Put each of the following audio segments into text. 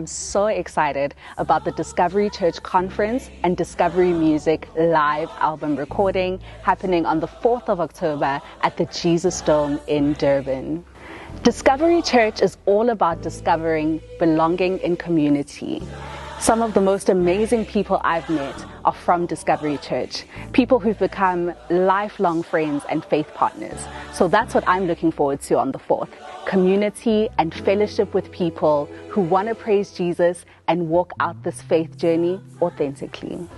am so excited about the Discovery Church Conference and Discovery Music live album recording happening on the 4th of October at the Jesus Dome in Durban. Discovery Church is all about discovering belonging in community. Some of the most amazing people I've met are from Discovery Church, people who've become lifelong friends and faith partners. So that's what I'm looking forward to on the 4th. Community and fellowship with people who want to praise Jesus and walk out this faith journey authentically.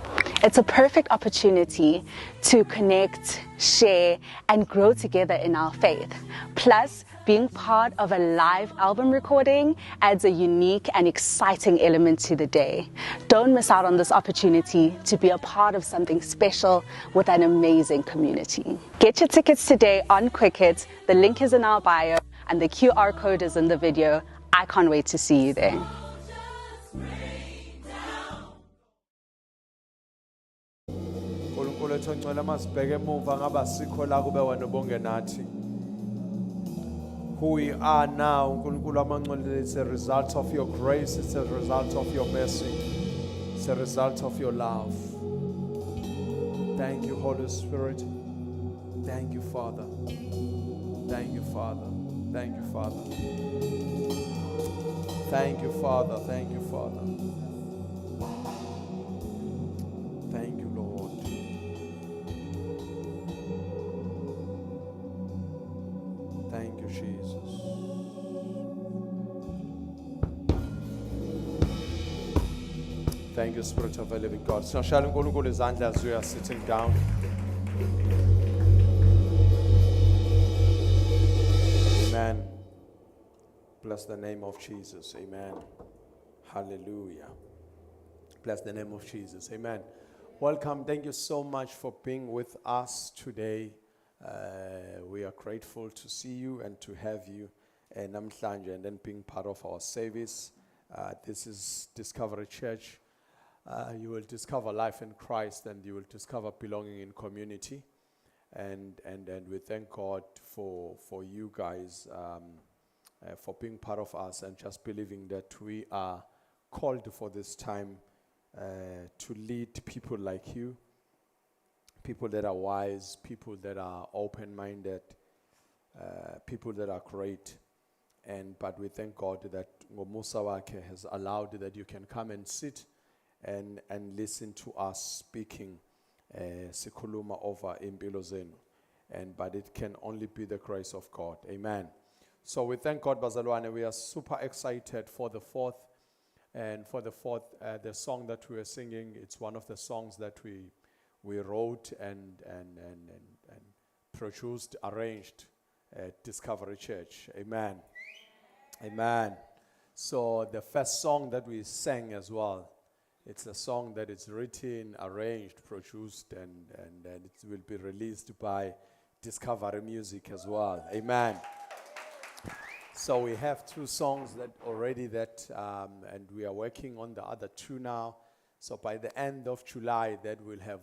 It's a perfect opportunity to connect, share, and grow together in our faith. Plus, being part of a live album recording adds a unique and exciting element to the day. Don't miss out on this opportunity to be a part of something special with an amazing community. Get your tickets today on Quicket. The link is in our bio and the QR code is in the video. I can't wait to see you there. uNkulunkulu ethongcwele masibheke emuva ngaba sikho la kube wena ubonge nathi. Who we are now, uNkulunkulu amangcwele, it's a result of your grace, it's a result of your mercy, it's a result of your love. Thank you, Holy Spirit. Thank you, Father. Thank you, Father. Thank you, Father. Thank you, Father. Thank you, Father. Thank you, Lord. Thank you, Jesus. Thank you, Spirit of the living God. So, shall uNkulunkulu izandla as we are sitting down. Amen. Bless the name of Jesus. Amen. Hallelujah. Bless the name of Jesus. Amen. Welcome. Thank you so much for being with us today. We are grateful to see you and to have you namhlanje and then being part of our service. This is Discovery Church. You will discover life in Christ and you will discover belonging in community. And we thank God for you guys for being part of us and just believing that we are called for this time to lead people like you, people that are wise, people that are open-minded, people that are great. But we thank God that ngomusa wakhe has allowed that you can come and sit and listen to us speaking sikhuluma over impilo zenu. But it can only be the grace of God. Amen. So we thank God, bazalwane. We are super excited for the 4th. And for the 4th, the song that we are singing, it's one of the songs that we wrote and produced, arranged at Discovery Church. Amen. Amen. So the first song that we sang as well, it's a song that is written, arranged, produced, and it will be released by Discovery Music as well. Amen. So we have 2 songs that already and we are working on the other 2 now. So by the end of July, that we'll have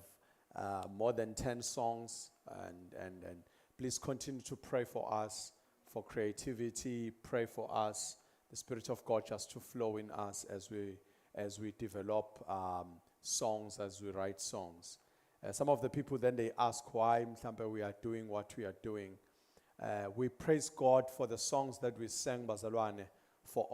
more than 10 songs. And please continue to pray for us, for creativity. Pray for us, the Spirit of God just to flow in us as we develop songs, as we write songs. Some of the people then they ask why we are doing what we are doing. We praise God for the songs that we sang, bazalwane, for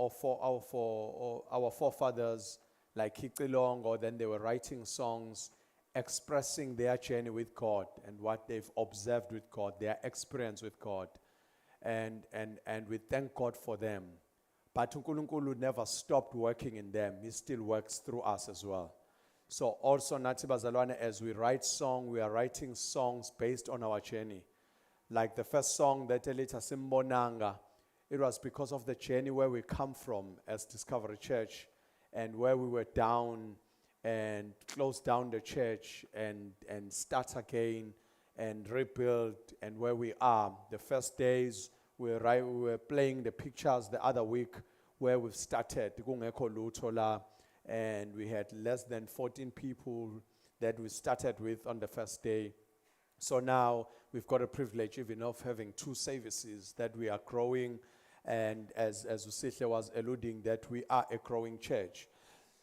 our forefathers like Hiqilongo. Then they were writing songs expressing their journey with God and what they've observed with God, their experience with God. And we thank God for them. But uNkulunkulu never stopped working in them. He still works through us as well. So also, nathi bazalwane, as we write song, we are writing songs based on our journey. Like the first song that Elita Simbonanga, it was because of the journey where we come from as Discovery Church and where we were down and closed down the church and start again and rebuild, and where we are. The first days we were playing the pictures the other week where we've started, and we had less than 14 people that we started with on the first day. So now we've got a privilege even of having 2 services that we are growing And as Usihle was alluding, that we are a growing church.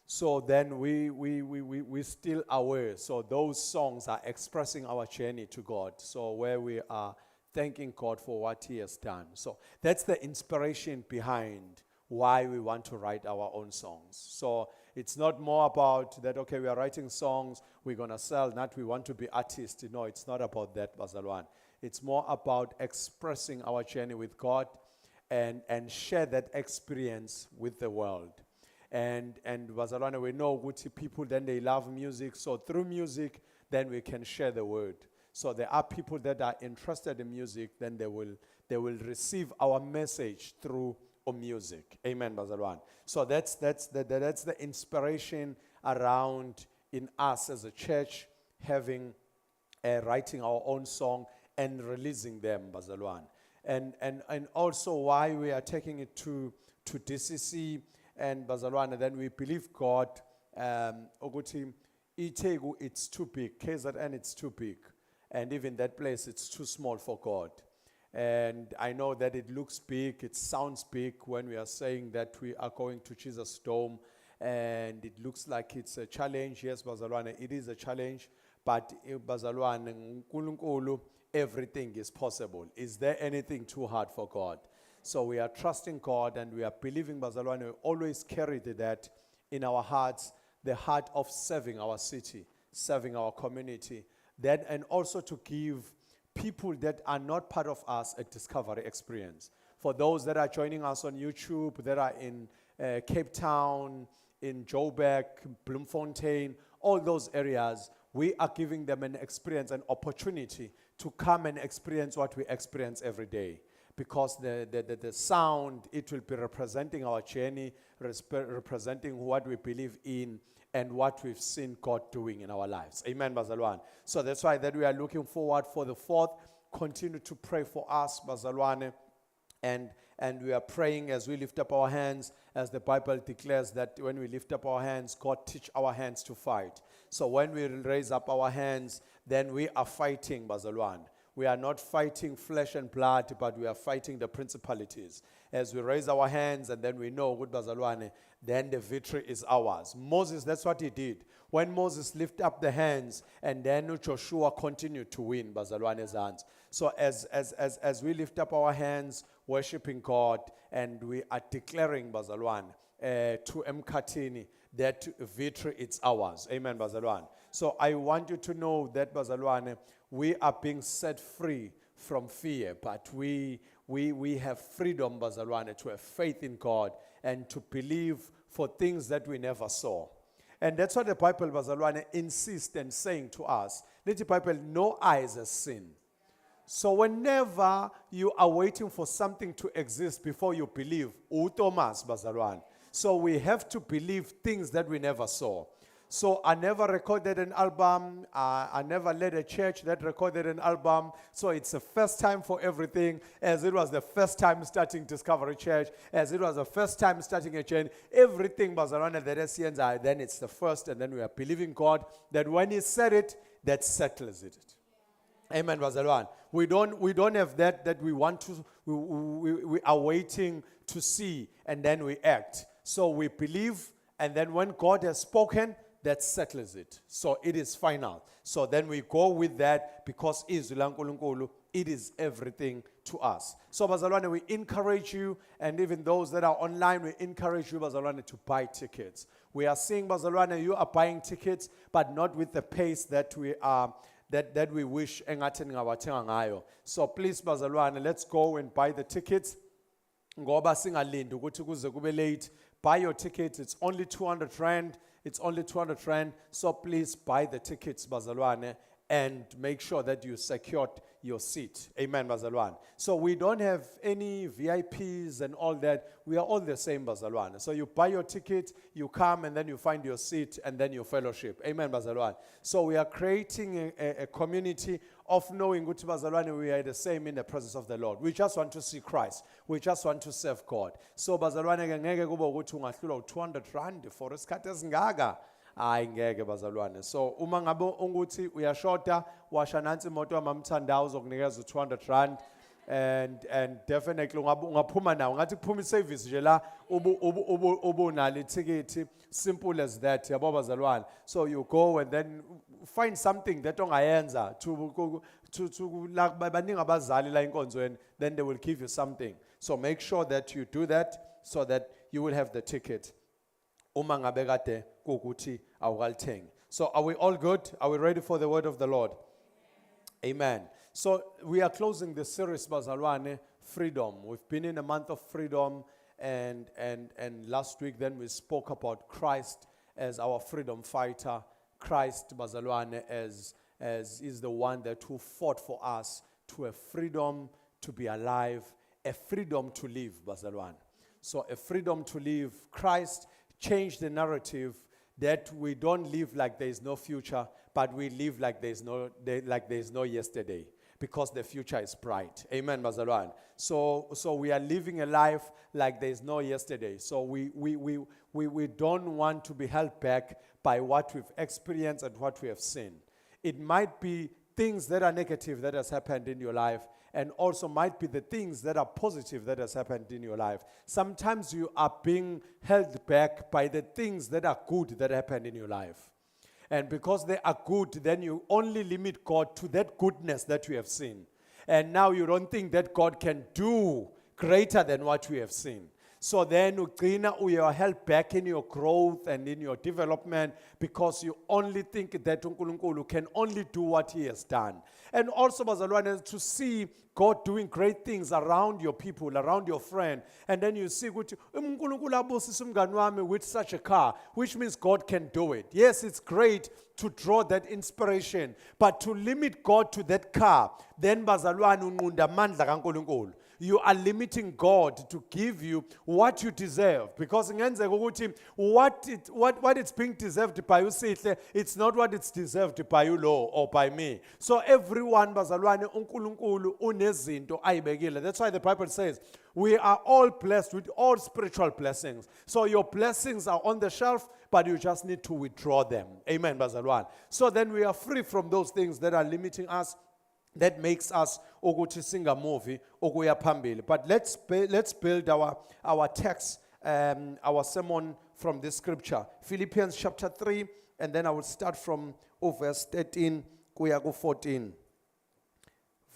So then we still aware. So those songs are expressing our journey to God. So where we are thanking God for what He has done. So that's the inspiration behind why we want to write our own songs. So it's not more about that, okay, we are writing songs, we're going to sell, not we want to be artists. No, it's not about that, Bazalwane. It's more about expressing our journey with God and share that experience with the world. And Bazalwane, we know what people, then they love music. So through music, then we can share the word. So there are people that are interested in music, then they will receive our message through music. Amen, Bazalwane. So that's the inspiration around in us as a church having writing our own song and releasing them, Bazalwane. And also why we are taking it to DCC and Bazalwane, then we believe God, Oguti, Itegu, it's too big, KZN, it's too big. And even that place, it's too small for God. And I know that it looks big, it sounds big when we are saying that we are going to Jesus Dome, and it looks like it's a challenge. Yes, Bazalwane, it is a challenge, but Bazalwane, Nkulunkulu, everything is possible. Is there anything too hard for God? So we are trusting God and we are believing, Bazalwane, we always carry that in our hearts, the heart of serving our city, serving our community, that, and also to give people that are not part of us a discovery experience. For those that are joining us on YouTube, that are in Cape Town, in Joburg, Bloemfontein, all those areas, we are giving them an experience, an opportunity to come and experience what we experience every day. Because the sound, it will be representing our journey, representing what we believe in, and what we've seen God doing in our lives. Amen, Bazalwane. So that's why that we are looking forward for the 4th. Continue to pray for us, Bazalwane. And we are praying as we lift up our hands, as the Bible declares that when we lift up our hands, God teach our hands to fight. So when we raise up our hands, then we are fighting, Bazalwane. We are not fighting flesh and blood, but we are fighting the principalities. As we raise our hands and then we know, good Bazalwane, then the victory is ours. Moses, that's what he did. When Moses lifted up the hands, and then Joshua continued to win Bazalwane's hands. So as we lift up our hands, worshiping God, and we are declaring, Bazalwane, to Mkhatini, that victory is ours. Amen, Bazalwane. So I want you to know that, Bazalwane, we are being set free from fear, but we have freedom, Bazalwane, to have faith in God and to believe for things that we never saw. And that's what the Bible, Bazalwane, insists in saying to us. Let the Bible, no eyes has seen. So whenever you are waiting for something to exist before you believe, Thomas, Bazalwane. So we have to believe things that we never saw. So I never recorded an album. I never led a church that recorded an album. So it's the first time for everything, as it was the first time starting Discovery Church, as it was the first time starting a church. Everything was around the SCNs, then it's the first, and then we are believing God that when He said it, that settles it. Amen, Bazalwane. We don't have that we want to, we are waiting to see, and then we act. So we believe, and then when God has spoken, that settles it. So it is final. So then we go with that because it is everything to us. So Bazalwane, we encourage you, and even those that are online, we encourage you, Bazalwane, to buy tickets. We are seeing, Bazalwane, you are buying tickets, but not with the pace that we are that we wish. So please, Bazalwane, let's go and buy the tickets. Ngoba singalindi ukuthi kuze kube late. Buy your tickets. It's only 200 rand. It's only 200 rand. So please buy the tickets, Bazalwane, and make sure that you secured your seat. Amen, Bazalwane. So we don't have any VIPs and all that. We are all the same, Bazalwane. So you buy your ticket, you come, and then you find your seat, and then you fellowship. Amen, Bazalwane. So we are creating a community of knowing, Guti Bazalwane, we are the same in the presence of the Lord. We just want to see Christ. We just want to serve God. So Bazalwane, ngeke kube ukuthi ungahlula 200 rand for isikhathi esingaka. Hayi ngeke Bazalwane. So uma ngabe ukuthi uyashota washa nansi imoto yamamthandao uzokunikeza 200 rand. and definitely ungaphuma nawo ngathi kuphuma iservice nje la ubunalo ithikithi, simple as that yabo bazalwane. So you go and then find something that ongayenza to like baningi abazali la inkonzweni, then they will give you something. So make sure that you do that so that you will have the ticket. Uma ngabe kade kukuthi awukalithengi. So are we all good? Are we ready for the word of the Lord? Amen. So we are closing the series bazalwane, freedom. We've been in a month of freedom, and last week then we spoke about Christ as our freedom fighter. Christ bazalwane as is the one that who fought for us to a freedom to be alive, a freedom to live bazalwane. So a freedom to live. Christ changed the narrative that we don't live like there is no future, but we live like there is no yesterday, because the future is bright. Amen, bazalwane. So we are living a life like there is no yesterday. So we don't want to be held back by what we've experienced and what we have seen. It might be things that are negative that has happened in your life, and also might be the things that are positive that has happened in your life. Sometimes you are being held back by the things that are good that happened in your life. And because they are good, then you only limit God to that goodness that you have seen. And now you don't think that God can do greater than what we have seen. So then you are held back in your growth and in your development, because you only think that uNkulunkulu can only do what he has done. And also, bazalwane, to see God doing great things around your people, around your friend, and then you see uNkulunkulu abusisa umngani wami with such a car, which means God can do it. Yes, it's great to draw that inspiration, but to limit God to that car, then bazalwane unqunda amandla kaNkulunkulu. You are limiting God to give you what you deserve, because what it's being deserved by you, it's not what it's deserved by you, Lord, or by me. So everyone, bazalwane, uNkulunkulu unezinto ayibekile. That's why the Bible says we are all blessed with all spiritual blessings. So your blessings are on the shelf, but you just need to withdraw them. Amen, bazalwane. So then we are free from those things that are limiting us, that makes us ukuthi singamovi okuya phambili. But let's build our text, our sermon from this scripture, Philippians chapter 3, and then I will start from verse 13 kuya ku 14.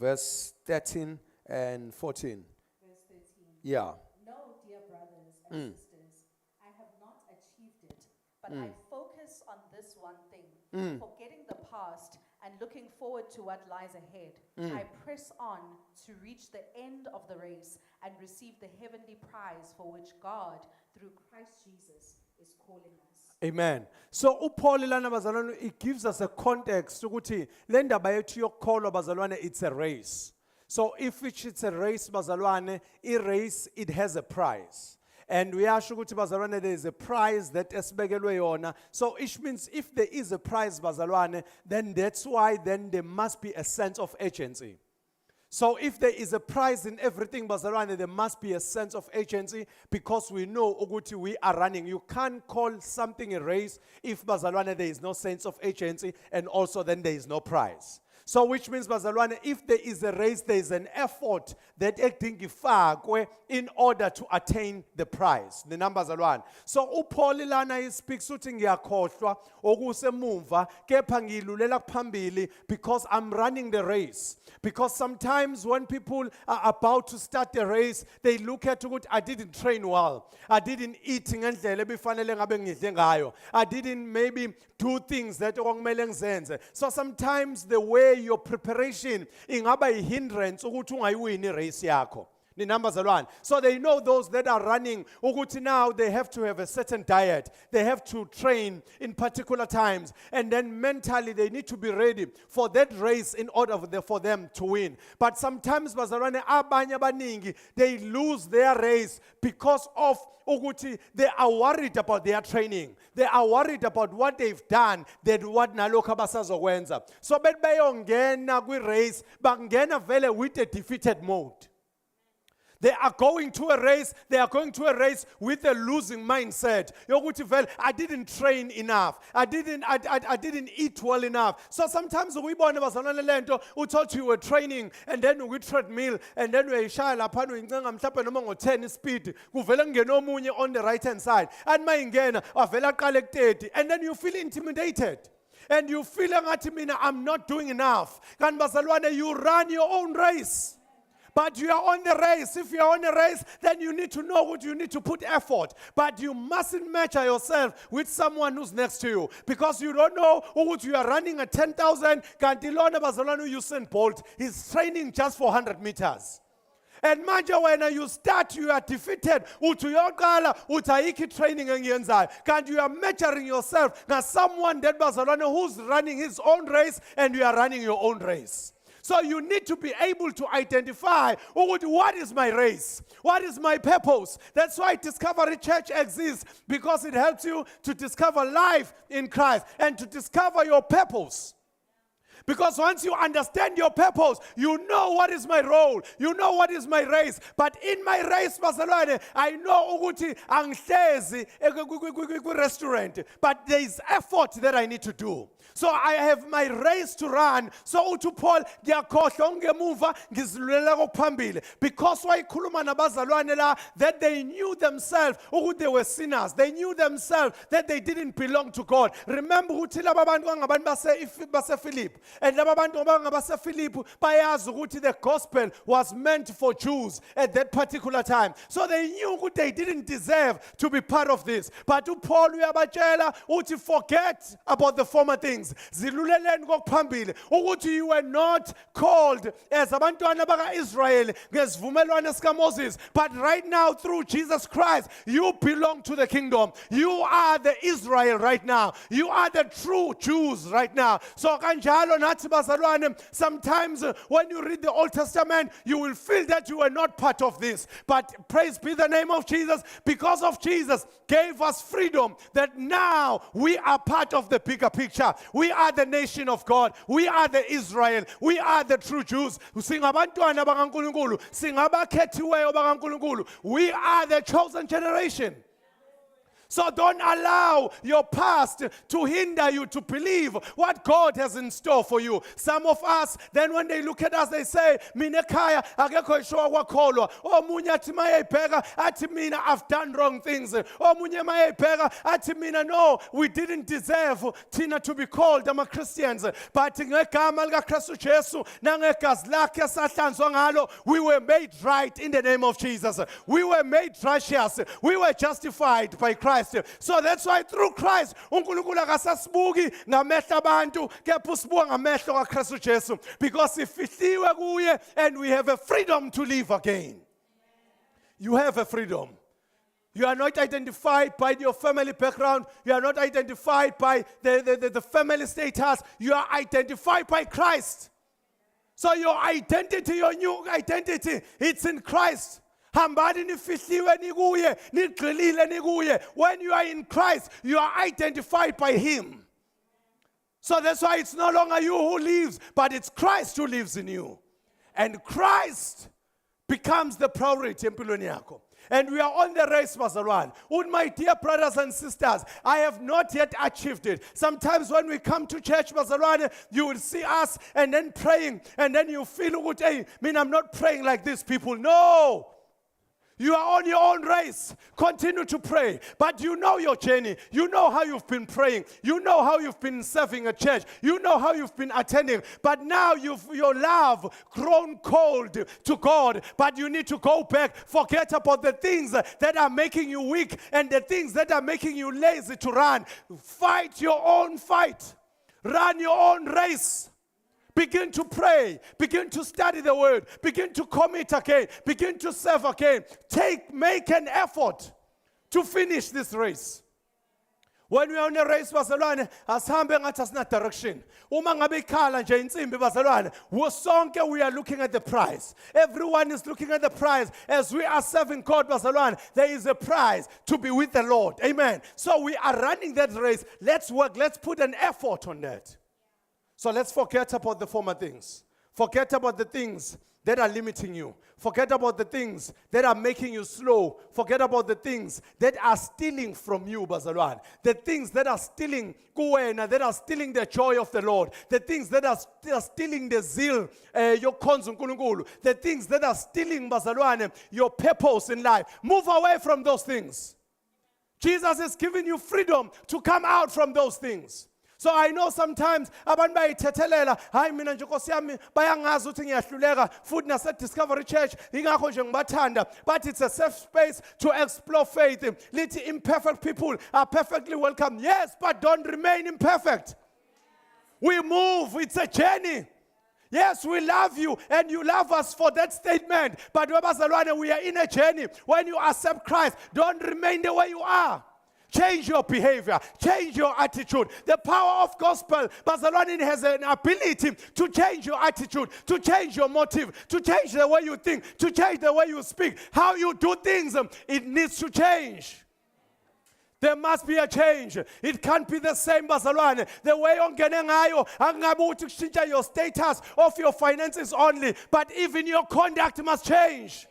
Verse 13 and 14. Verse 13. Yeah. No, dear brothers and sisters, I have not achieved it, but I focus on this one thing, forgetting the past and looking forward to what lies ahead. I press on to reach the end of the race and receive the heavenly prize for which God, through Christ Jesus, is calling us. Amen. So uPaul lana bazalwane, it gives us a context ukuthi le ndaba yethu yokukholwa bazalwane, it's a race. So if it's a race bazalwane, race, it has a prize. And we are sure ukuthi bazalwane, there is a prize that esibekelwe yona. So it means if there is a prize bazalwane, then that's why then there must be a sense of agency. So if there is a prize in everything bazalwane, there must be a sense of agency, because we know ukuthi we are running. You can't call something a race if bazalwane there is no sense of agency, and also then there is no prize. So which means bazalwane, if there is a race, there is an effort that ekudingifakwe in order to attain the prize. The numbers bazalwane. So uPaul lana speaks uthi ngiyakhohlwa okusemumva kepha ngilulela phambili, because I'm running the race. Because sometimes when people are about to start the race, they look at ukuthi I didn't train well. I didn't eat ngendlela ebifanele ngabe ngidle ngayo. I didn't maybe do things that okumele ngizenze. So sometimes the way your preparation ingaba hindrance ukuthi ungayiwini race yakho. The numbers are one. So they know those that are running, ukuthi now they have to have a certain diet. They have to train in particular times. And then mentally they need to be ready for that race in order for them to win. But sometimes bazalwane abanye abaningi, they lose their race because of ukuthi they are worried about their training. They are worried about what they've done, that what nalokho abasazokwenza. So betbayongena kwi race, bangena vele with a defeated mode. They are going to a race. They are going to a race with a losing mindset. Yokuthi vele, I didn't train enough. I didn't eat well enough. So sometimes we born bazalwane lento, uthought you were training and then we treadmill and then we shaya lapha uyincenga mhlawumbe noma ngo10 speed. Kuvela ngene omunye on the right hand side. And mayingena avela aqale ku30 and then you feel intimidated. And you feel ngathi I'm not doing enough. Kan bazalwane, you run your own race. But you are on the race. If you are on a race, then you need to know what you need to put effort. But you mustn't measure yourself with someone who's next to you. Because you don't know what you are running at 10,000. Kantilona bazalwane Usain Bolt. He's training just for 100 meters. And manje when you start, you are defeated. Utuyokala, utayiki training engiyenzayo. Kanti you are measuring yourself as someone that bazalwane who's running his own race and you are running your own race. So you need to be able to identify what is my race? What is my purpose? That's why Discovery Church exists, because it helps you to discover life in Christ and to discover your purpose. Because once you understand your purpose, you know what is my role. You know what is my race. But in my race, bazalwane, I know ukuthi angihlezi restaurant, but there is effort that I need to do. So I have my race to run. So uthi Paul, ngiyakhohlwa ngemuva ngizilulela kophambili. Because wayikhuluma nabazalwane la that they knew themselves ukuthi they were sinners. They knew themselves that they didn't belong to God. Remember ukuthi laba bantu ngabantu base Philip. And laba bantu ngabase Philip bayazi ukuthi the gospel was meant for Jews at that particular time. So they knew ukuthi they didn't deserve to be part of this. But Paul uyabatshela uthi forget about the former things. Ziluleleni kokuphambili ukuthi you were not called as abantwana baka-Israel ngesivumelwano sikaMoses, but right now through Jesus Christ you belong to the kingdom. You are the Israel right now. You are the true Jews right now. So kanjalo nathi bazalwane, sometimes when you read the Old Testament you will feel that you were not part of this, but praise be the name of Jesus, because of Jesus gave us freedom, that now we are part of the bigger picture. We are the nation of God. We are the Israel. We are the true Jews. Singabantwana bakaNkulunkulu. Singabakhethiweyo bakaNkulunkulu. We are the chosen generation. So don't allow your past to hinder you to believe what God has in store for you. Some of us, then when they look at us, they say, mina ekhaya akekho ishowa kwakholwa. Omunye athi mayebheka athi mina I've done wrong things. Omunye mayebheka athi mina no, we didn't deserve thina to be called ama-Christians. But ngegama likaKristu Jesu nangegazi lakhe esahlanzwa ngalo, we were made right in the name of Jesus. We were made righteous. We were justified by Christ. So that's why through Christ uNkulunkulu akasasibuki ngamehlo abantu, kepha usibuka ngamehlo kaKristu Jesu, because sifihliwe kuye and we have a freedom to live again. You have a freedom. You are not identified by your family background. You are not identified by the family status. You are identified by Christ. So your identity, your new identity, it's in Christ. Hambani nifihliwe nikuye, nigxilile nikuye. When you are in Christ, you are identified by Him. So that's why it's no longer you who lives, but it's Christ who lives in you. And Christ becomes the priority empilweni yakho. And we are on the race, bazalwane. And my dear brothers and sisters, I have not yet achieved it. Sometimes when we come to church, bazalwane, you will see us and then praying, and then you feel, hey, I'm not praying like these people. No. You are on your own race. Continue to pray. But you know your journey. You know how you've been praying. You know how you've been serving a church. You know how you've been attending. But now your love grown cold to God. But you need to go back. Forget about the things that are making you weak and the things that are making you lazy to run. Fight your own fight. Run your own race. Begin to pray. Begin to study the word. Begin to commit again. Begin to serve again. Make an effort to finish this race. When we are on a race, bazalwane, asihambe ngathi asina direction. Uma ngabe ikhala nje insimbi bazalwane, wosonke we are looking at the prize. Everyone is looking at the prize. As we are serving God, bazalwane, there is a prize to be with the Lord. Amen. So we are running that race. Let's work. Let's put an effort on that. So let's forget about the former things. Forget about the things that are limiting you. Forget about the things that are making you slow. Forget about the things that are stealing from you, bazalwane. The things that are stealing kuwena, that are stealing the joy of the Lord. The things that are stealing the zeal, yokukhonza uNkulunkulu. The things that are stealing, bazalwane, your purpose in life. Move away from those things. Jesus is giving you freedom to come out from those things. So I know sometimes abantu bayithethelela hayi mina nje Nkosi yami bayangazi ukuthi ngiyahluleka futhi nase Discovery Church ingakho nje ngibathanda, but it's a safe space to explore faith. Lithi imperfect people are perfectly welcome. Yes, but don't remain imperfect. We move, it's a journey. Yes, we love you and you love us for that statement, but we are in a journey. When you accept Christ, don't remain the way you are. Change your behavior. Change your attitude. The power of gospel, Bazalwane, has an ability to change your attitude, to change your motive, to change the way you think, to change the way you speak. How you do things, it needs to change. There must be a change. It can't be the same, Bazalwane. The way ongene ngayo, angabe uthi kushintsha your status of your finances only, but even your conduct must change.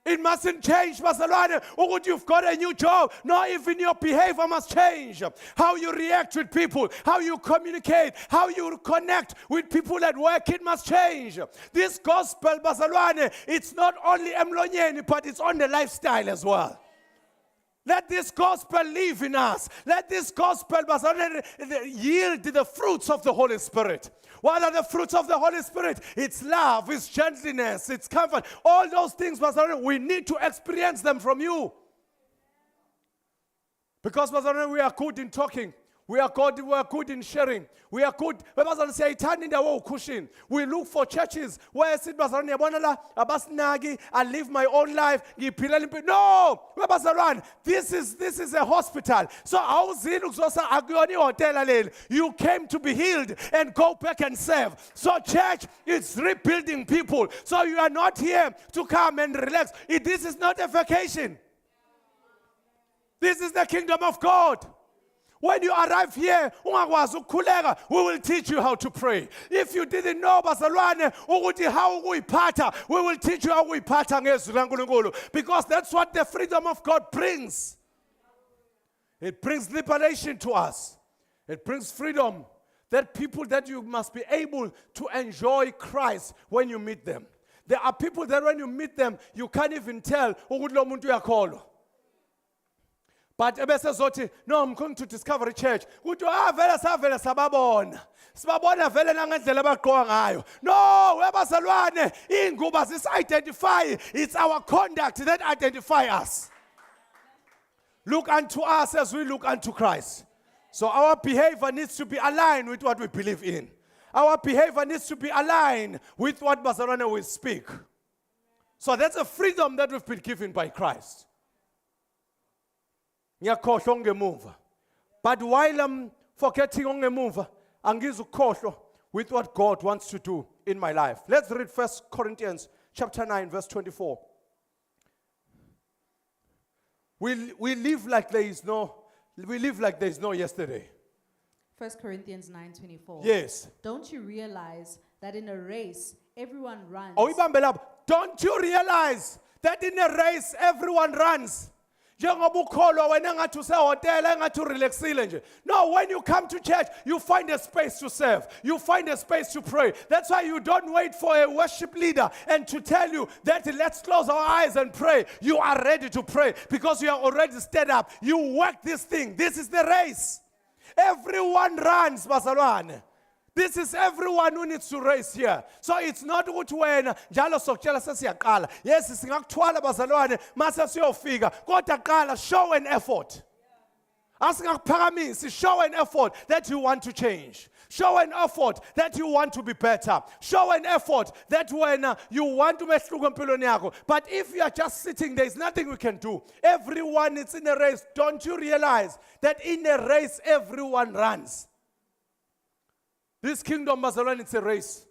It mustn't change, Bazalwane. Ukuthi you've got a new job. No, even your behavior must change. How you react with people, how you communicate, how you connect with people at work, it must change. This gospel, Bazalwane, it's not only emlonyeni, but it's on the lifestyle as well. Let this gospel live in us. Let this gospel yield the fruits of the Holy Spirit. What are the fruits of the Holy Spirit? It's love, it's gentleness, it's comfort. All those things, we need to experience them from you. Because we are good in talking. We are good in sharing. We are good. We look for churches where I live my own life. No! This is a hospital. So you came to be healed and go back and serve. So church is rebuilding people. So you are not here to come and relax. This is not a vacation. This is the kingdom of God. When you arrive here, we will teach you how to pray. If you didn't know, Bazalwane, how we pata, we will teach you how we pata. Because that's what the freedom of God brings. It brings liberation to us. It brings freedom. That people that you must be able to enjoy Christ when you meet them. There are people that when you meet them, you can't even tell. But no, I'm going to Discovery Church. No, identify. It's our conduct that identify us. Look unto us as we look unto Christ. So our behavior needs to be aligned with what we believe in. Our behavior needs to be aligned with what Bazalwane will speak. So that's a freedom that we've been given by Christ. But while I'm forgetting on the move, I'm with what God wants to do in my life. Let's read 1 Corinthians chapter 9, verse 24. We live like there is no yesterday. 1 Corinthians 9:24. Yes. Don't you realize that in a race everyone runs? Don't you realize that in a race everyone runs? No, when you come to church, you find a space to serve. You find a space to pray. That's why you don't wait for a worship leader and to tell you that let's close our eyes and pray. You are ready to pray because you are already stood up. You work this thing. This is the race. Everyone runs, Bazalwane. This is everyone who needs to race here. So it's not ukuthi wena njalo sokutshela sesiyaqala. Yes, singakuthwala bazalwane mase siyofika. Kodwa qala show an effort. Asingakuphakamisi, show an effort that you want to change. Show an effort that you want to be better. Show an effort that when you want to mehluka empilweni yakho. But if you are just sitting, there is nothing we can do. Everyone is in a race. Don't you realize that in a race everyone runs? This kingdom, Bazalwane, it's a race.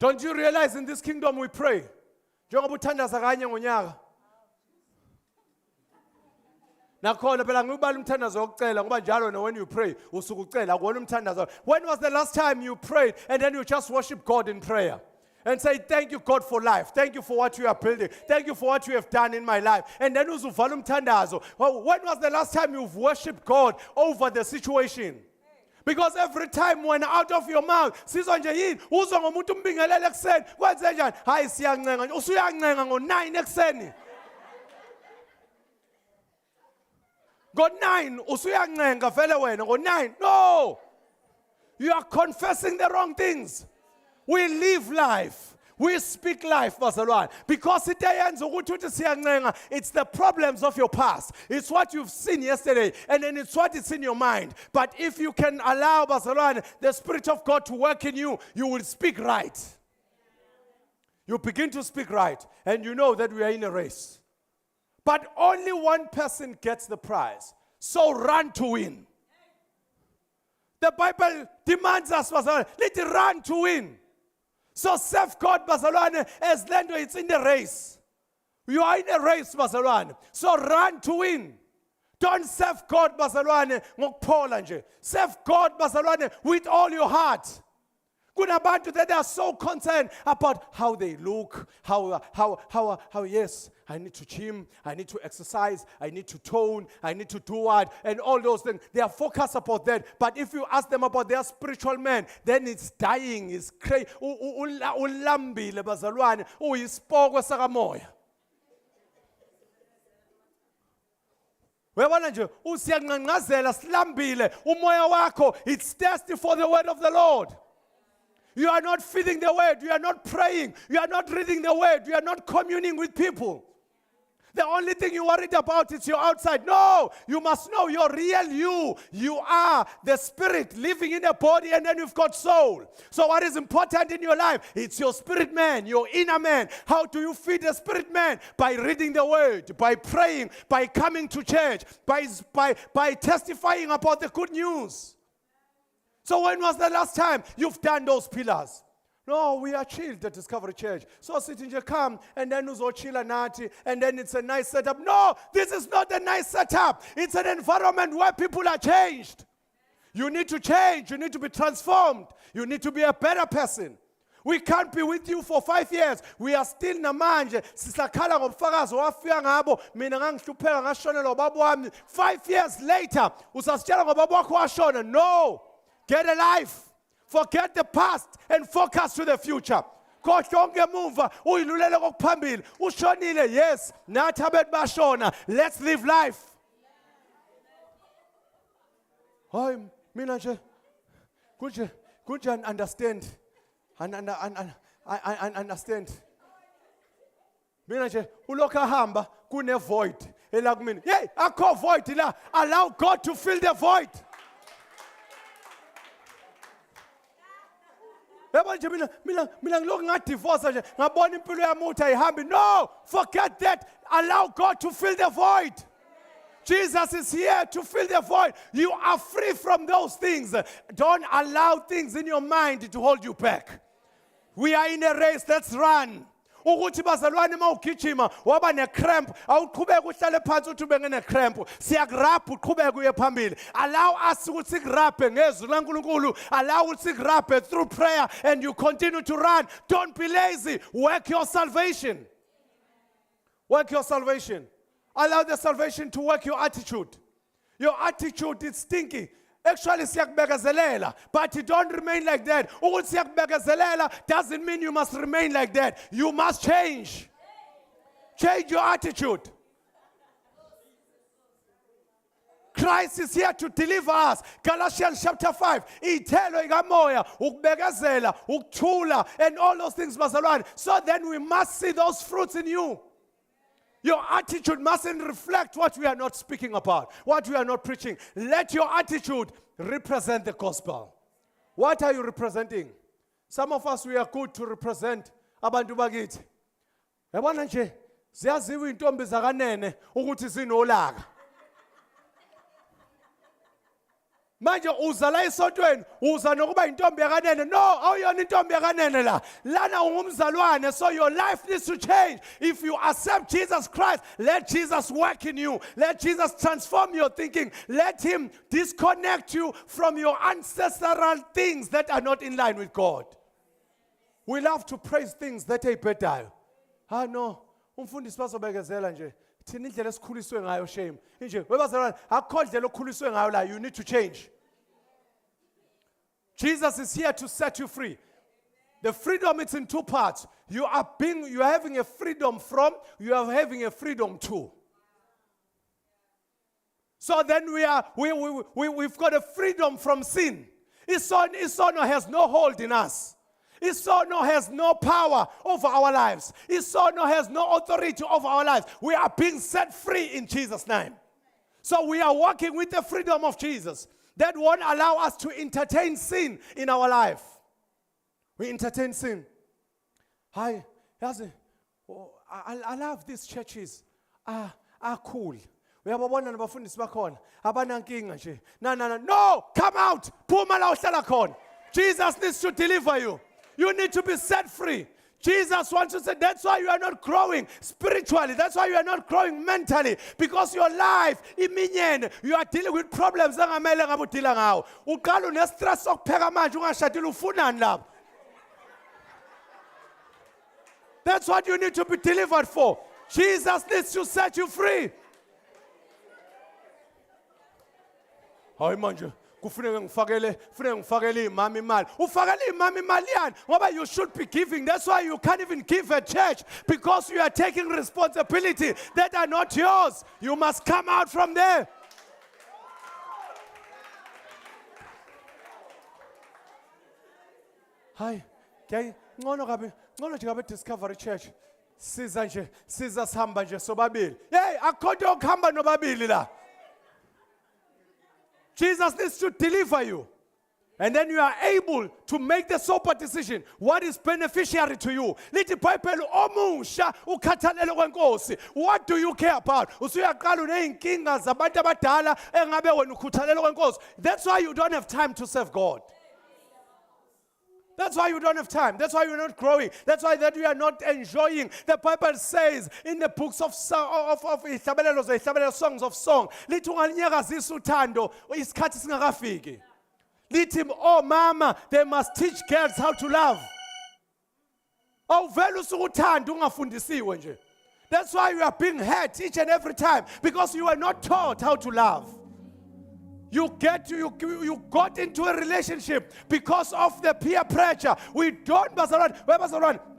Don't you realize in this kingdom we pray? Nakhona phela ngibala umthandazo wokucela ngoba njalo when you pray usuke ucela akona umthandazo. When was the last time you prayed and then you just worship God in prayer? and say, thank you, God, for life. Thank you for what you are building. Thank you for what you have done in my life. And then uzuvala umthandazo. Well, when was the last time you've worshipped God over the situation? Because every time when out of your mouth, sizwa nje yini, uzwa ngomuntu umbingelele ekseni, kwenze njani? Hayi siyancenga, usuyancenga ngo-9 ekseni. Ngo-9 usuyancenga vele wena ngo-9. No! You are confessing the wrong things. We live life. We speak life, bazalwane. Because it's the problems of your past. It's what you've seen yesterday, and then it's what is in your mind. But if you can allow, bazalwane, the Spirit of God to work in you, you will speak right. You begin to speak right, and you know that we are in a race. But only one person gets the prize. So run to win. The Bible demands us, bazalwane, let's run to win. So serve God, bazalwane, as then it's in the race. You are in a race, bazalwane. So run to win. Don't serve God, bazalwane, ngokuphola nje. Serve God, bazalwane, with all your heart. Kunabantu that are so concerned about how they look, how yes, I need to gym, I need to exercise, I need to tone, I need to do what, and all those things. They are focused about that. But if you ask them about their spiritual man, then it's dying, it's crazy. Ulambile bazalwane, uyisipoko sakamoya. Webona nje usiyanqanqazela silambile umoya wakho, it's thirsty for the word of the Lord. You are not feeding the word. You are not praying. You are not reading the word. You are not communing with people. The only thing you're worried about is your outside. No, you must know your real you. You are the spirit living in a body, and then you've got soul. So what is important in your life? It's your spirit man, your inner man. How do you feed the spirit man? By reading the word, by praying, by coming to church, by testifying about the good news. So when was the last time you've done those pillars? No, we are chilled at Discovery Church. So sit in your come, and then uzo chilla nati, and then it's a nice setup. No, this is not a nice setup. It's an environment where people are changed. You need to change. You need to be transformed. You need to be a better person. We can't be with you for 5 years. We are still namanje. Sisakhala ngobufakazi wafika ngabo. Mina ngangihlupheka ngashonela ubaba wami. 5 years later, usasitshela ngobaba wakho washona. No. Get a life. Forget the past and focus to the future. Kohlonke emuva uyilulele kokuphambili. Ushonile, yes. Nathi abantu bashona. Let's live life. Hayi mina nje kunje understand. I understand. Mina nje ulokhu ahamba kune void ela kumina. Hey, akho void la. Allow God to fill the void. No, forget that. Allow God to fill the void. Jesus is here to fill the void. You are free from those things. Don't allow things in your mind to hold you back. We are in a race. Let's run. Ukuthi bazalwane mawugijima waba necramp awuqhubeka uhlale phansi uthi ube ngene-cramp siyakurapha uqhubeka uye phambili. Allow us ukuthi sikuraphe ngezwi laNkulunkulu. Allow ukuthi sikuraphe through prayer, and you continue to run. Don't be lazy. Work your salvation. Work your salvation. Allow the salvation to work your attitude. Your attitude is stinky. Actually, siyakubekezelela, but you don't remain like that. Ukuthi siyakubekezelela doesn't mean you must remain like that. You must change. Change your attitude. Christ is here to deliver us. Galatians chapter 5. Ithelo ikamoya, ukubekezela, ukuthula, and all those things, bazalwane. So then we must see those fruits in you. Your attitude mustn't reflect what we are not speaking about, what we are not preaching. Let your attitude represent the gospel. What are you representing? Some of us, we are good to represent abantu bakithi. Yabona nje, ziyaziwa intombi zakanene ukuthi zinolaka. Manje uza la esontweni uza nokuba intombi yakanene. No, awuyona intombi yakanene la. Lana ungumzalwane, so your life needs to change. If you accept Jesus Christ, let Jesus work in you. Let Jesus transform your thinking. Let him disconnect you from your ancestral things that are not in line with God. We love to praise things that eyibhedayo. Ah no, umfundisi bazobekezela nje. Thina indlela esikhuliswe ngayo shame. Nje webazalwane akukho indlela okhuliswe ngayo la, you need to change. Jesus is here to set you free. The freedom is in two parts. You are having a freedom from, you are having a freedom to. So then we've got a freedom from sin. Isono has no hold in us. Isono has no power over our lives. Isono has no authority over our lives. We are being set free in Jesus' name. So we are walking with the freedom of Jesus. That won't allow us to entertain sin in our life. We entertain sin. I love these churches. Are cool. Uyababona nabafundisi bakhona abanankinga nje. No, come out. Phuma la uhlala khona. Jesus needs to deliver you. You need to be set free. Jesus wants to say, that's why you are not growing spiritually. That's why you are not growing mentally. Because your life, iminyene, you are dealing with problems engamele ngabe udila ngawo. Uqala une-stress sokupheka manje ungashadile ufunani lapho. That's what you need to be delivered for. Jesus needs to set you free. Hayi manje kufuneka ngifakele imama imali. Ufakele imama imali yani ngoba you should be giving. That's why you can't even give a church, because you are taking responsibility that are not yours. You must come out from there. Hayi, ngcono nje ngabe Discovery Church. Siza sihamba nje sobabili. Hey, akukho nto yokuhamba nobabili la. Jesus needs to deliver you. And then you are able to make the sober decision. What is beneficiary to you? Lithi iBhayibheli omusha ukhathalelo kwenkosi. What do you care about? Usuyaqala uneyinkinga zabantu abadala engabe wena ukhuthalelo kwenkosi. That's why you don't have time to serve God. That's why you don't have time. That's why you're not growing. That's why that you are not enjoying. The Bible says in the books of songs of song, lithi ungalinyakazisa uthando isikhathi singakafiki. Lithi oh mama, they must teach girls how to love. Oh vele usukuthanda ungafundisiwe nje. That's why you are being hurt each and every time, because you are not taught how to love. You got into a relationship because of the peer pressure. We don't,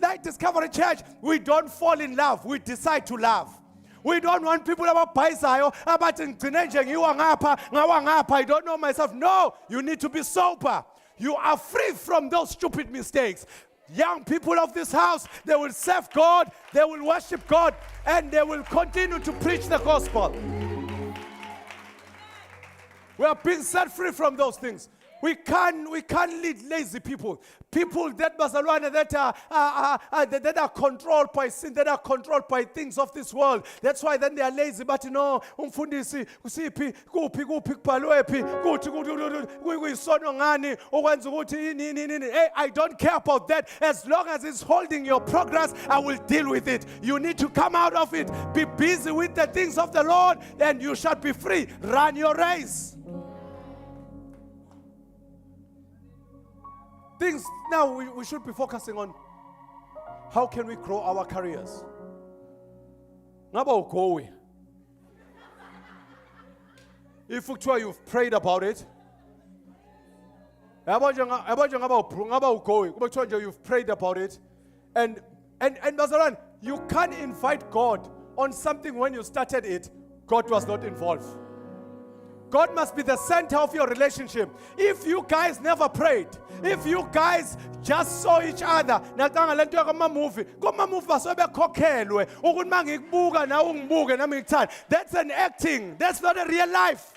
like Discovery Church, we don't fall in love. We decide to love. We don't want people ababhayisayo abathi ngigcine nje ngiwa ngapha I don't know myself. No, you need to be sober. You are free from those stupid mistakes. Young people of this house, they will serve God, they will worship God, and they will continue to preach the gospel. We are being set free from those things. We can't lead lazy people. People that are controlled by sin, that are controlled by things of this world. That's why then they are lazy. But you know, umfundisi kusiphi kuphi kubhalwephi kuyisono ngani okwenza ukuthi hey, I don't care about that. As long as it's holding your progress, I will deal with it. You need to come out of it. Be busy with the things of the Lord, and you shall be free. Run your race. Things now we should be focusing on how can we grow our careers. Ngaba ugowe. If you've prayed about it, you've prayed about it, and Bazaran, you can't invite God on something when you started it. God was not involved. God must be the center of your relationship. If you guys never prayed, if you guys just saw each other, that's an acting. That's not a real life.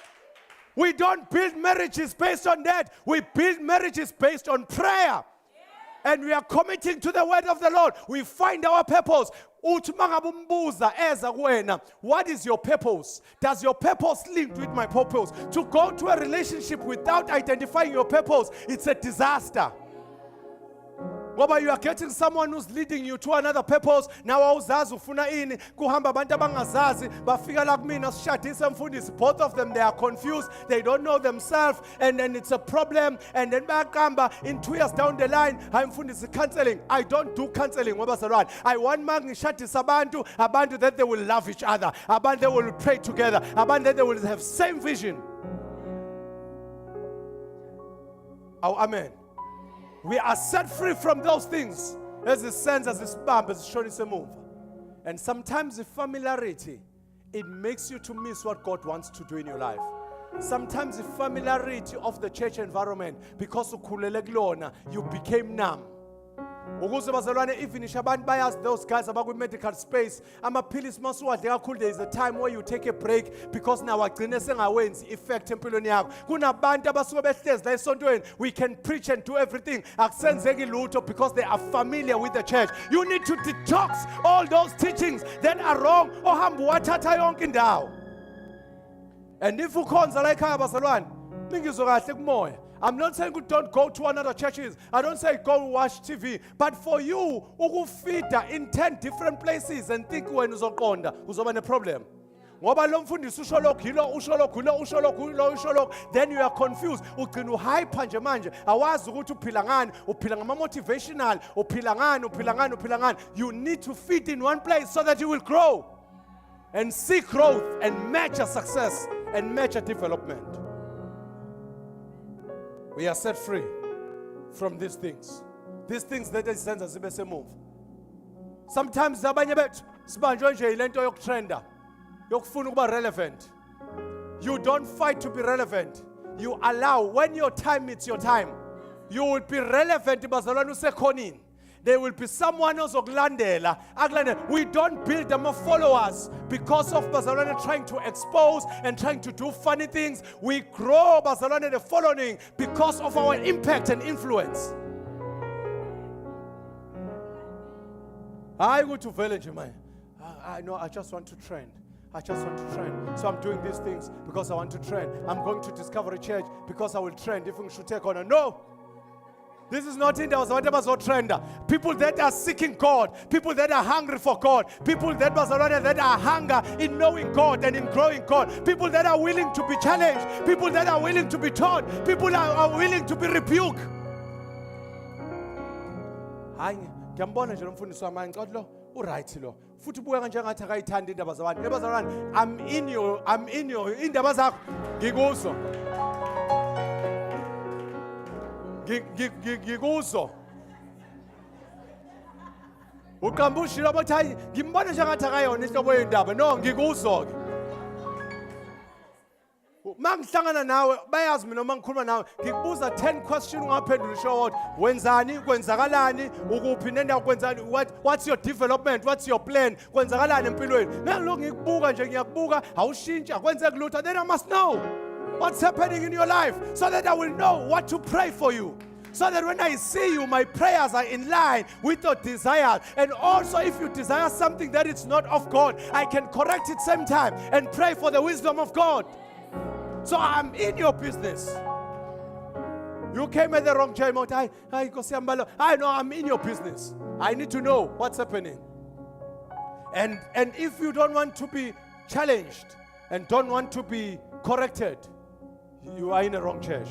We don't build marriages based on that. We build marriages based on prayer. And we are committing to the word of the Lord. We find our purpose. What is your purpose? Does your purpose link with my purpose? To go to a relationship without identifying your purpose, it's a disaster. Ngoba you are getting someone who's leading you to another purpose. Now awuzazi ufuna ini, kuhamba abantu abangazazi, bafika la kumina sishadise mfundisi. Both of them, they are confused, they don't know themselves, and then it's a problem. And then bayakamba in 2 years down the line, hayi mfundisi counseling. I don't do counseling ngoba salwane. I want mangishadisa abantu that they will love each other, abantu they will pray together, abantu that they will have same vision. Oh, amen. We are set free from those things as it sends, as it bump, as it shows a move. And sometimes the familiarity, it makes you to miss what God wants to do in your life. Sometimes the familiarity of the church environment, because you became numb. Ukuze bazalwane even abantu bayazi those guys about medical space amaphilisi masuwadle kakhulu, there is a time where you take a break because now agcine sengawenzi effect empilweni yakho. Kunabantu abasuke behlezi la esontweni, we can preach and do everything akusenzeki lutho because they are familiar with the church. You need to detox all those teachings that are wrong ohamba wathatha yonke indawo. And if ukhonza la ekhaya bazalwane ningizwe kahle kumoya, I'm not saying don't go to another churches. I don't say go watch TV. But for you, ukufida in 10 different places and think when uzoqonda, uzoba ne problem. Ngoba lo mfundisi usho lokho, yilo usho lokho, yilo usho lokho, yilo usho lokho, then you are confused. Ugcina uhyper nje manje. Awazi ukuthi uphila ngani, uphila ngama motivational, uphila ngani. You need to fit in one place so that you will grow and see growth and match a success and match a development. We are set free from these things. These things that send us a move. Sometimes abanye bethu sibanjwe nje ilento yokutrenda, yokufuna ukuba relevant. You don't fight to be relevant. You allow when your time meets your time. You will be relevant bazalwane usekhonini. There will be someone else okulandela. We don't build them of followers because of bazalwane trying to expose and trying to do funny things. We grow bazalwane the following because of our impact and influence. I go to village, man. I know I just want to trend. So I'm doing these things because I want to trend. I'm going to discover a church because I will trend. If we should take on a no. This is not in there. Trender. People that are seeking God, people that are hungry for God, people that are hunger in knowing God and in growing God, people that are willing to be challenged, people that are willing to be taught, people that are willing to be rebuked. I'm in your indaba zakho ngikuso. Ngikuso uqambushilo abathi hayi ngimbona nje ngathi akayona inhlobo yendaba. No, ngikuso ke. Mangihlangana nawe bayazi mina uma ngikhuluma nawe ngikubuza 10 questions ungaphendula short. Wenzani, kwenzakalani, ukuphi nenda kwenzani, what's your development, what's your plan, kwenzakalani empilweni. Ngilokhu ngikubuka nje ngiyakubuka awushintsha kwenzeka lutho. Then I must know what's happening in your life so that I will know what to pray for you. So that when I see you, my prayers are in line with your desires. And also if you desire something that is not of God, I can correct it same time and pray for the wisdom of God. So I'm in your business. You came at the wrong time. I know I'm in your business. I need to know what's happening. And if you don't want to be challenged and don't want to be corrected, you are in the wrong church.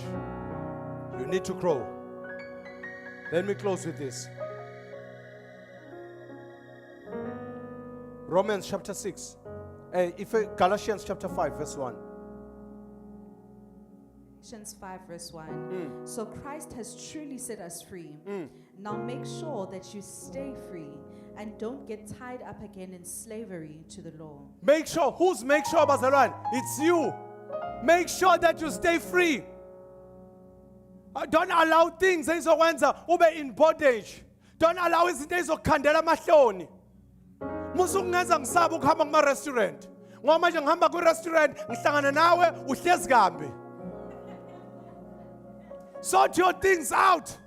You need to grow. Let me close with this. Romans chapter 6. Galatians chapter 5 verse 1. Galatians 5 verse 1. So Christ has truly set us free. Now make sure that you stay free and don't get tied up again in slavery to the law. Make sure. Who's make sure, Bazaran? It's you. Make sure that you stay free. Don't allow things ube in bondage. Don't allow izinto ezokhandela amahloni. Musungenza ngisaba ukuhamba kuma restaurant. Ngoba manje ngihamba ku restaurant ngihlangana nawe uhlezi kambe. Sort your things out.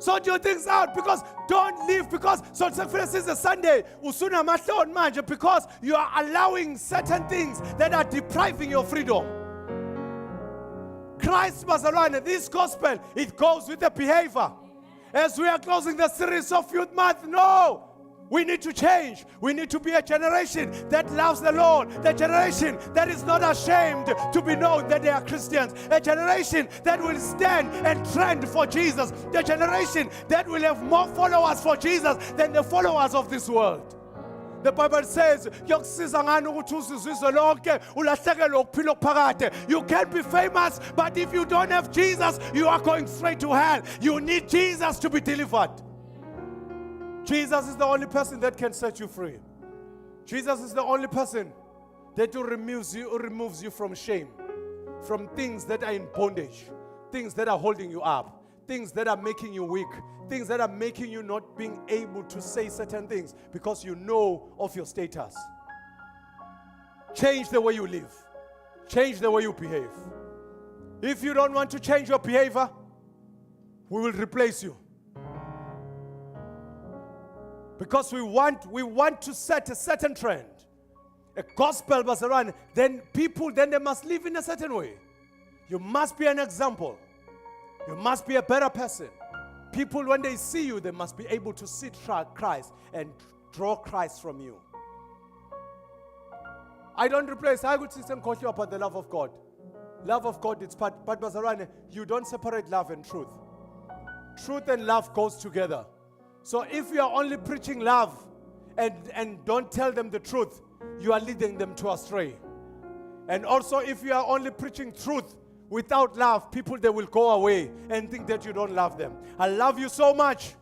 Sort your things out, because don't live because so this is a Sunday usuna mahloni manje because you are allowing certain things that are depriving your freedom. Christ, bazalwane, this gospel, it goes with the behavior. As we are closing the series of Youth Month, no. We need to change. We need to be a generation that loves the Lord. The generation that is not ashamed to be known that they are Christians. A generation that will stand and trend for Jesus. The generation that will have more followers for Jesus than the followers of this world. The Bible says, you can be famous, but if you don't have Jesus, you are going straight to hell. You need Jesus to be delivered. Jesus is the only person that can set you free. Jesus is the only person that removes you from shame, from things that are in bondage, things that are holding you up, things that are making you weak, things that are making you not being able to say certain things because you know of your status. Change the way you live. Change the way you behave. If you don't want to change your behavior, we will replace you. Because we want to set a certain trend. A gospel bazalwane, then they must live in a certain way. You must be an example. You must be a better person. People, when they see you, they must be able to see Christ and draw Christ from you. I don't replace. I would say about the love of God. Love of God, it's part. But bazalwane, you don't separate love and truth. Truth and love goes together. So if you are only preaching love and don't tell them the truth, you are leading them to astray. And also if you are only preaching truth without love, people, they will go away and think that you don't love them. I love you so much,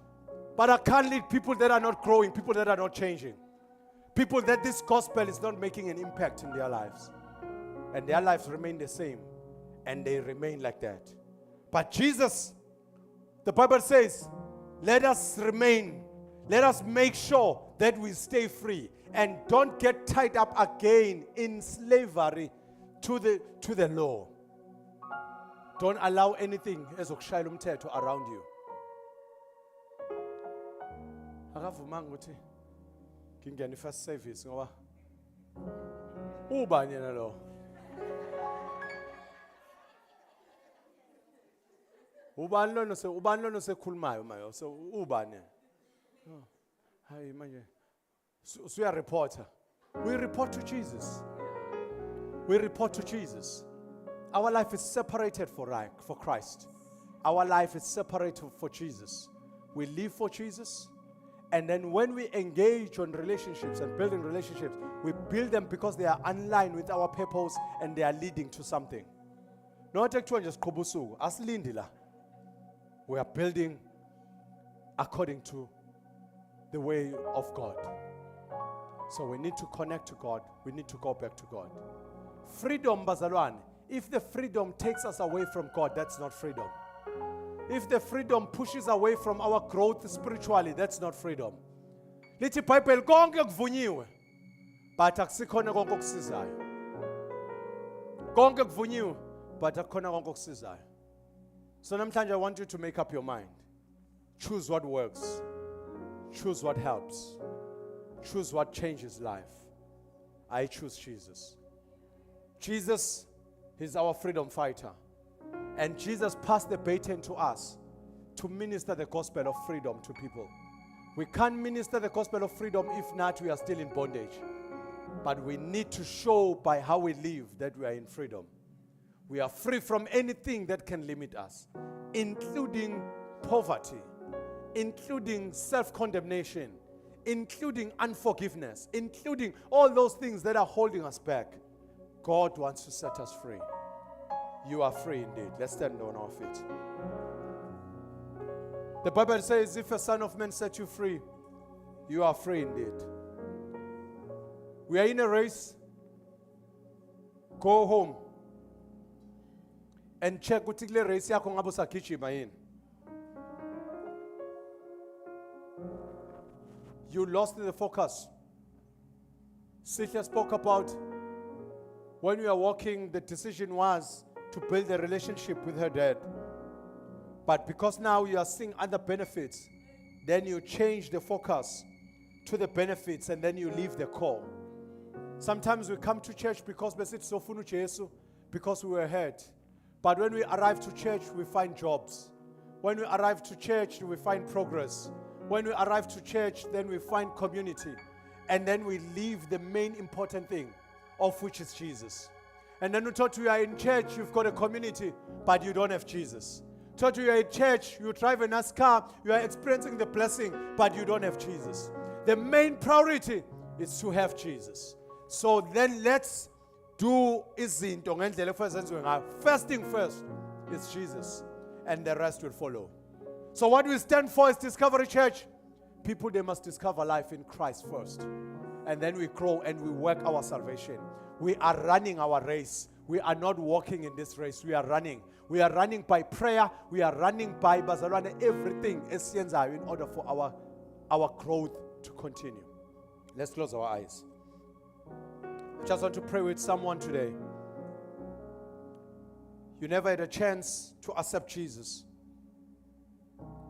but I can't lead people that are not growing, people that are not changing. People that this gospel is not making an impact in their lives. And their lives remain the same. And they remain like that. But Jesus, the Bible says, let us remain. Let us make sure that we stay free and don't get tied up again in slavery to the law. Don't allow anything ezokushayela umthetho around you. Akavumanga ukuthi ngingena first service ngoba ubani yena lo. Ubani lo sekhulumayo mayo so ubani. Hayi manje uya reporter. We report to Jesus. We report to Jesus. Our life is separated for Christ. Our life is separated for Jesus. We live for Jesus. And then when we engage on relationships and building relationships, we build them because they are aligned with our purpose and they are leading to something. Not actually just kobusu. As lindila. We are building according to the way of God. So we need to connect to God. We need to go back to God. Freedom, bazalwane. If the freedom takes us away from God, that's not freedom. If the freedom pushes away from our growth spiritually, that's not freedom. Lithi iBhayibheli konke kuvunyiwe, but akusikhona konke okusizayo. Konke kuvunyiwe, but akukhona konke okusizayo. So namhlanje I want you to make up your mind. Choose what works. Choose what helps. Choose what changes life. I choose Jesus. Jesus is our freedom fighter. And Jesus passed the baton to us to minister the gospel of freedom to people. We can't minister the gospel of freedom if not we are still in bondage. But we need to show by how we live that we are in freedom. We are free from anything that can limit us, including poverty, including self-condemnation, including unforgiveness, including all those things that are holding us back. God wants to set us free. You are free indeed. Let's stand on our feet. The Bible says, if a son of man set you free, you are free indeed. We are in a race. Go home and check ukuthi kule race yakho ngabe usagijima yini. You lost the focus. Sihle spoke about when we are walking, the decision was to build a relationship with her dad. But because now you are seeing other benefits, then you change the focus to the benefits and then you leave the core. Sometimes we come to church because we were hurt. But when we arrive to church, we find jobs. When we arrive to church, we find progress. When we arrive to church, then we find community. And then we leave the main important thing, of which is Jesus. And then we thought you are in church, you've got a community, but you don't have Jesus. Thought you are in church, you drive a nice car, you are experiencing the blessing, but you don't have Jesus. The main priority is to have Jesus. So then let's do izinto ngendlela ekufanele zenziwe ngayo. First thing first is Jesus, and the rest will follow. So what we stand for is Discovery Church. People, they must discover life in Christ first. And then we grow and we work our salvation. We are running our race. We are not walking in this race. We are running. We are running by prayer. We are running by bazalwane, everything esiyenzayo in order for our growth to continue. Let's close our eyes. I just want to pray with someone today. You never had a chance to accept Jesus.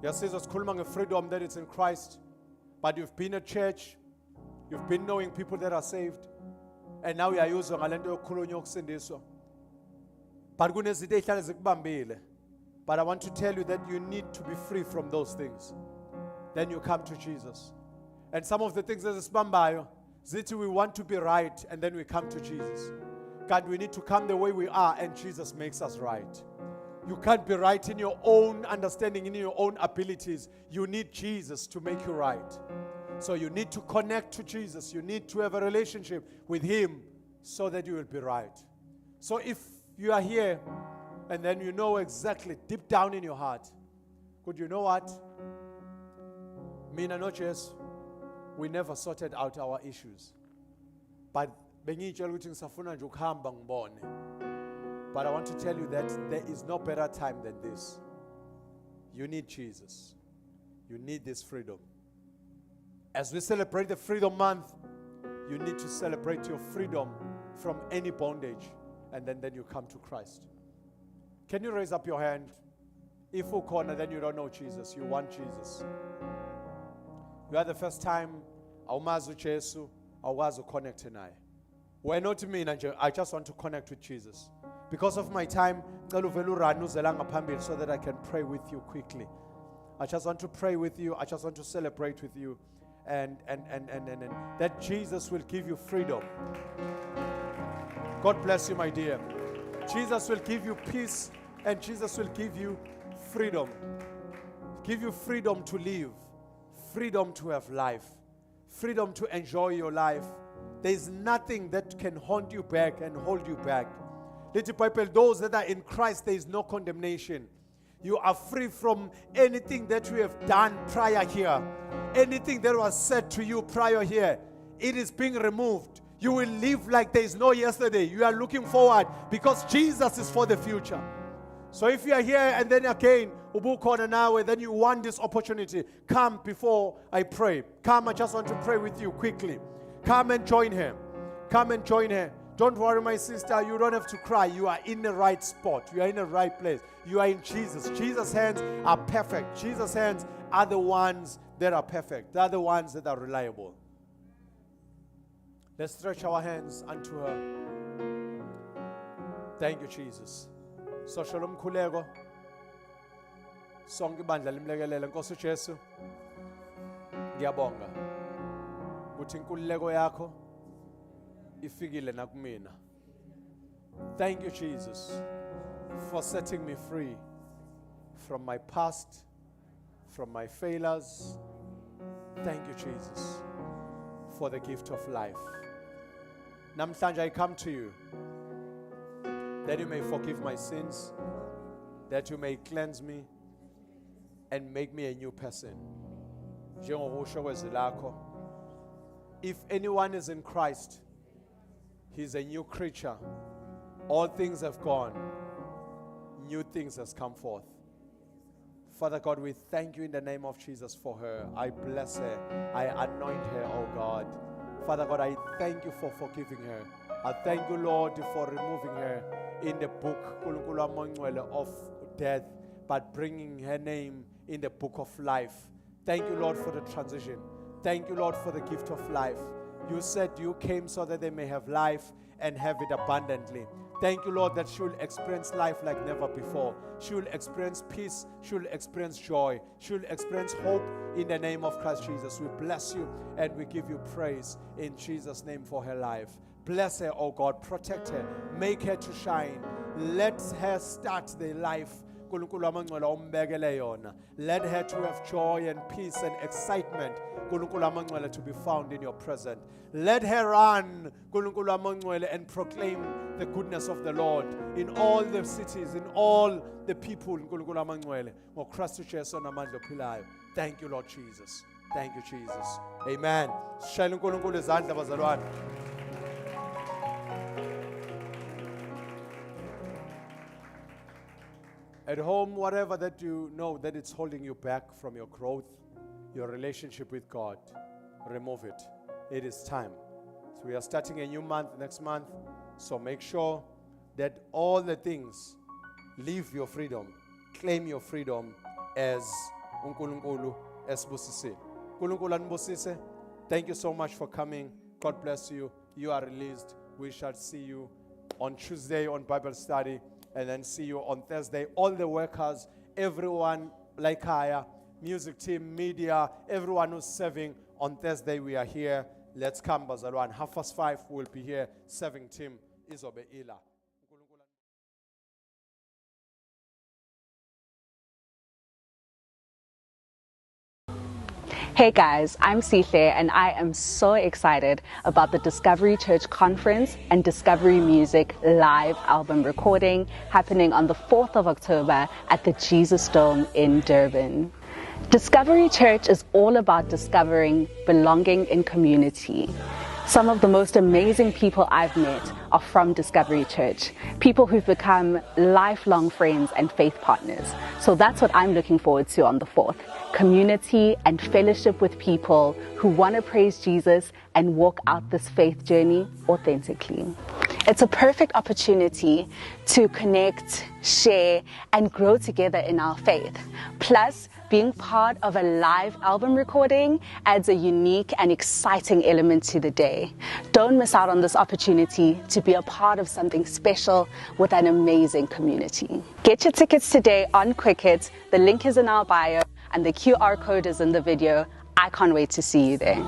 Yasizwa sikhuluma nge-freedom that is in Christ. But you've been at church. You've been knowing people that are saved. And now uyayuzwa ngalento yokukhulunywa yokusindiswa. But kunezinto ezihlale zikubambile. But I want to tell you that you need to be free from those things. Then you come to Jesus. And some of the things ezisibambayo zithi we want to be right, and then we come to Jesus. God, we need to come the way we are, and Jesus makes us right. You can't be right in your own understanding, in your own abilities. You need Jesus to make you right. So you need to connect to Jesus. You need to have a relationship with Him so that you will be right. So if you are here and then you know exactly deep down in your heart, good, you know what? Mina no Jesus, we never sorted out our issues. But bengitshela ukuthi ngisafuna nje ukuhamba ngibone. But I want to tell you that there is no better time than this. You need Jesus. You need this freedom. As we celebrate the Freedom Month, you need to celebrate your freedom from any bondage, and then you come to Christ. Can you raise up your hand? If you corner, then you don't know Jesus. You want Jesus. You are the first time awumazi uJesu, awukwazi uconnect naye. Why not me? I just want to connect with Jesus. Because of my time, so that I can pray with you quickly. I just want to pray with you. I just want to celebrate with you. And that Jesus will give you freedom. God bless you, my dear. Jesus will give you peace, and Jesus will give you freedom. Give you freedom to live, freedom to have life, freedom to enjoy your life. There is nothing that can hold you back and hold you back. Little people, those that are in Christ, there is no condemnation. You are free from anything that you have done prior here. Anything that was said to you prior here, it is being removed. You will live like there is no yesterday. You are looking forward because Jesus is for the future. So if you are here and then again, then you want this opportunity, come before I pray. Come, I just want to pray with you quickly. Come and join her. Come and join her. Don't worry, my sister, you don't have to cry. You are in the right spot. You are in the right place. You are in Jesus. Jesus' hands are perfect. Jesus' hands are the ones that are perfect. They are the ones that are reliable. Let's stretch our hands unto her. Thank you, Jesus. So shalom khuleko. Sonke ibandla limlekelele Nkosi uJesu. Ngiyabonga. Uthi inkululeko yakho ifikile nakumina. Thank you, Jesus, for setting me free from my past, from my failures. Thank you, Jesus, for the gift of life. Namhlanje I come to you that you may forgive my sins, that you may cleanse me and make me a new person. Njengokusho kwezwi lakho, if anyone is in Christ, he's a new creature. All things have gone. New things has come forth. Father God, we thank you in the name of Jesus for her. I bless her. I anoint her, oh God. Father God, I thank you for forgiving her. I thank you, Lord, for removing her in the book of death, but bringing her name in the book of life. Thank you, Lord, for the transition. Thank you, Lord, for the gift of life. You said you came so that they may have life and have it abundantly. Thank you, Lord, that she will experience life like never before. She will experience peace. She will experience joy. She will experience hope in the name of Christ Jesus. We bless you and we give you praise in Jesus' name for her life. Bless her, oh God. Protect her. Make her to shine. Let her start the life. Let her to have joy and peace and excitement to be found in your presence. Let her run and proclaim the goodness of the Lord in all the cities, in all the people. Thank you, Lord Jesus. Thank you, Jesus. Amen. At home, whatever that you know that it's holding you back from your growth, your relationship with God, remove it. It is time. So we are starting a new month next month. So make sure that all the things, live your freedom, claim your freedom as uNkulunkulu esibusisile. uNkulunkulu anibusise. Thank you so much for coming. God bless you. You are released. We shall see you on Tuesday on Bible study. And then see you on Thursday. All the workers, everyone, like Kaya, music team, media, everyone who's serving, on Thursday we are here. Let's come, Bazalwan. 5:30 we'll be here. Serving team, Izobe Ila. Hey guys, I'm Sihle and I am so excited about the Discovery Church Conference and Discovery Music live album recording happening on the 4th of October at the Jesus Dome in Durban. Discovery Church is all about discovering belonging in community. Some of the most amazing people I've met are from Discovery Church, people who've become lifelong friends and faith partners. So that's what I'm looking forward to on the 4th. Community and fellowship with people who want to praise Jesus and walk out this faith journey authentically. It's a perfect opportunity to connect, share, and grow together in our faith. Plus, being part of a live album recording adds a unique and exciting element to the day. Don't miss out on this opportunity to be a part of something special with an amazing community. Get your tickets today on Quicket. The link is in our bio and the QR code is in the video. I can't wait to see you there.